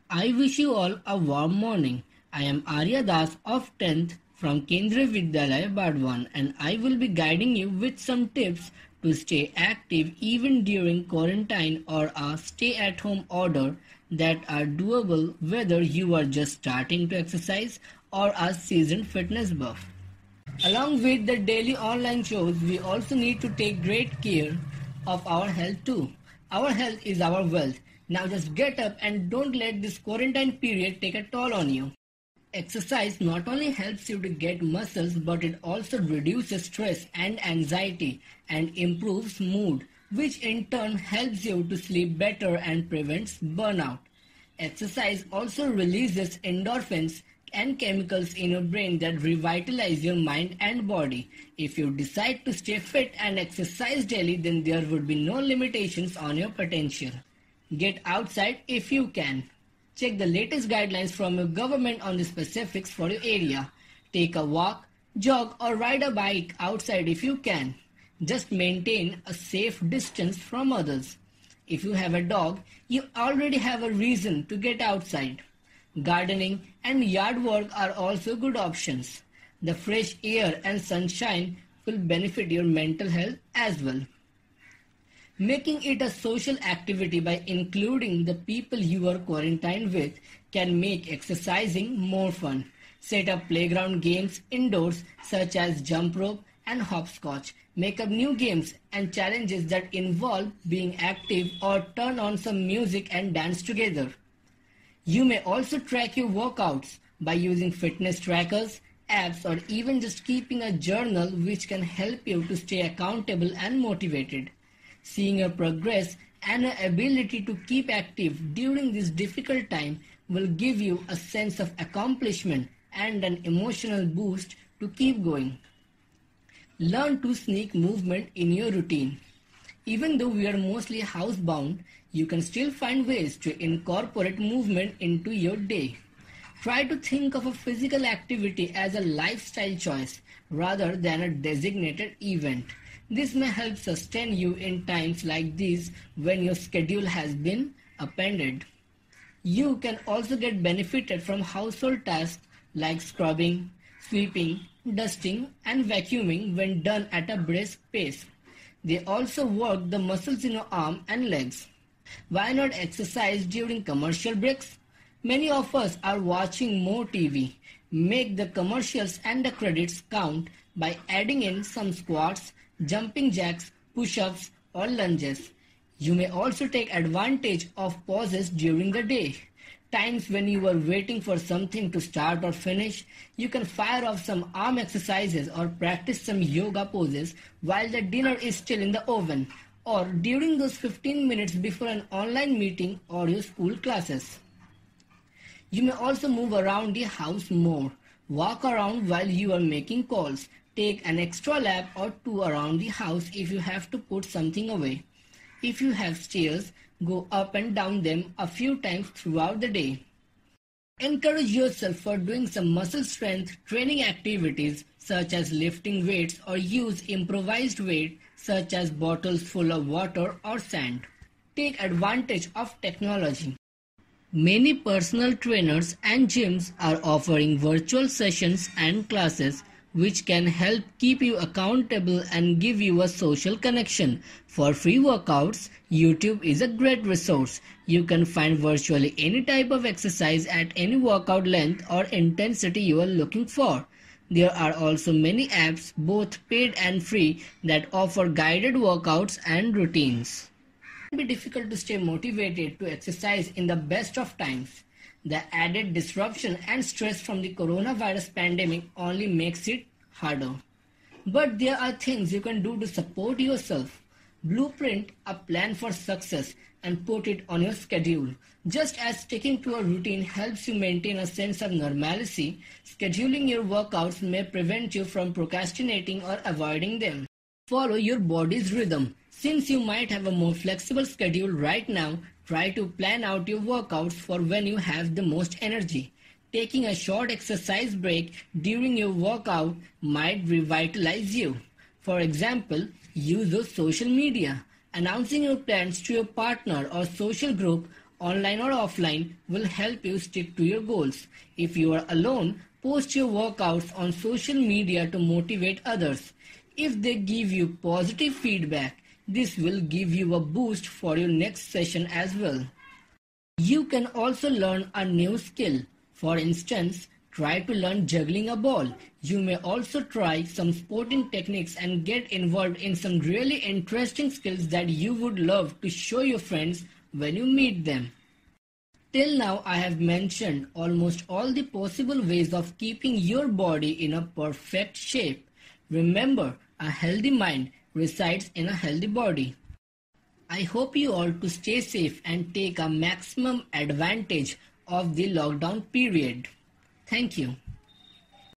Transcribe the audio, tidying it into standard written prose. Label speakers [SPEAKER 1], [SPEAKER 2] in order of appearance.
[SPEAKER 1] I wish you all a warm morning. I am Arya Das of 10th from Kendriya Vidyalaya Bardwan, and I will be guiding you with some tips to stay active even during quarantine or a stay-at-home order that are doable whether you are just starting to exercise or a seasoned fitness buff. Along with the daily online shows, we also need to take great care of our health too. Our health is our wealth. Now just get up and don't let this quarantine period take a toll on you. Exercise not only helps you to get muscles, but it also reduces stress and anxiety and improves mood, which in turn helps you to sleep better and prevents burnout. Exercise also releases endorphins and chemicals in your brain that revitalize your mind and body. If you decide to stay fit and exercise daily, then there would be no limitations on your potential. Get outside if you can. Check the latest guidelines from your government on the specifics for your area. Take a walk, jog or ride a bike outside if you can. Just maintain a safe distance from others. If you have a dog, you already have a reason to get outside. Gardening and yard work are also good options. The fresh air and sunshine will benefit your mental health as well. Making it a social activity by including the people you are quarantined with can make exercising more fun. Set up playground games indoors such as jump rope and hopscotch. Make up new games and challenges that involve being active or turn on some music and dance together. You may also track your workouts by using fitness trackers, apps, or even just keeping a journal, which can help you to stay accountable and motivated. Seeing your progress and your ability to keep active during this difficult time will give you a sense of accomplishment and an emotional boost to keep going. Learn to sneak movement in your routine. Even though we are mostly housebound, you can still find ways to incorporate movement into your day. Try to think of a physical activity as a lifestyle choice rather than a designated event. This may help sustain you in times like these when your schedule has been upended. You can also get benefited from household tasks like scrubbing, sweeping, dusting, and vacuuming when done at a brisk pace. They also work the muscles in your arm and legs. Why not exercise during commercial breaks? Many of us are watching more TV. Make the commercials and the credits count by adding in some squats, jumping jacks, push-ups, or lunges. You may also take advantage of pauses during the day. Times when you are waiting for something to start or finish, you can fire off some arm exercises or practice some yoga poses while the dinner is still in the oven, or during those 15 minutes before an online meeting or your school classes. You may also move around the house more. Walk around while you are making calls. Take an extra lap or two around the house if you have to put something away. If you have stairs, go up and down them a few times throughout the day. Encourage yourself for doing some muscle strength training activities such as lifting weights, or use improvised weight such as bottles full of water or sand. Take advantage of technology. Many personal trainers and gyms are offering virtual sessions and classes which can help keep you accountable and give you a social connection. For free workouts, YouTube is a great resource. You can find virtually any type of exercise at any workout length or intensity you are looking for. There are also many apps, both paid and free, that offer guided workouts and routines. It can be difficult to stay motivated to exercise in the best of times. The added disruption and stress from the coronavirus pandemic only makes it harder. But there are things you can do to support yourself. Blueprint a plan for success and put it on your schedule. Just as sticking to a routine helps you maintain a sense of normalcy, scheduling your workouts may prevent you from procrastinating or avoiding them. Follow your body's rhythm. Since you might have a more flexible schedule right now, try to plan out your workouts for when you have the most energy. Taking a short exercise break during your workout might revitalize you. For example, use your social media. Announcing your plans to your partner or social group online or offline, will help you stick to your goals. If you are alone, post your workouts on social media to motivate others. If they give you positive feedback, this will give you a boost for your next session as well. You can also learn a new skill. For instance, try to learn juggling a ball. You may also try some sporting techniques and get involved in some really interesting skills that you would love to show your friends when you meet them. Till now, I have mentioned almost all the possible ways of keeping your body in a perfect shape. Remember, a healthy mind resides in a healthy body. I hope you all to stay safe and take a maximum advantage of the lockdown period. Thank you.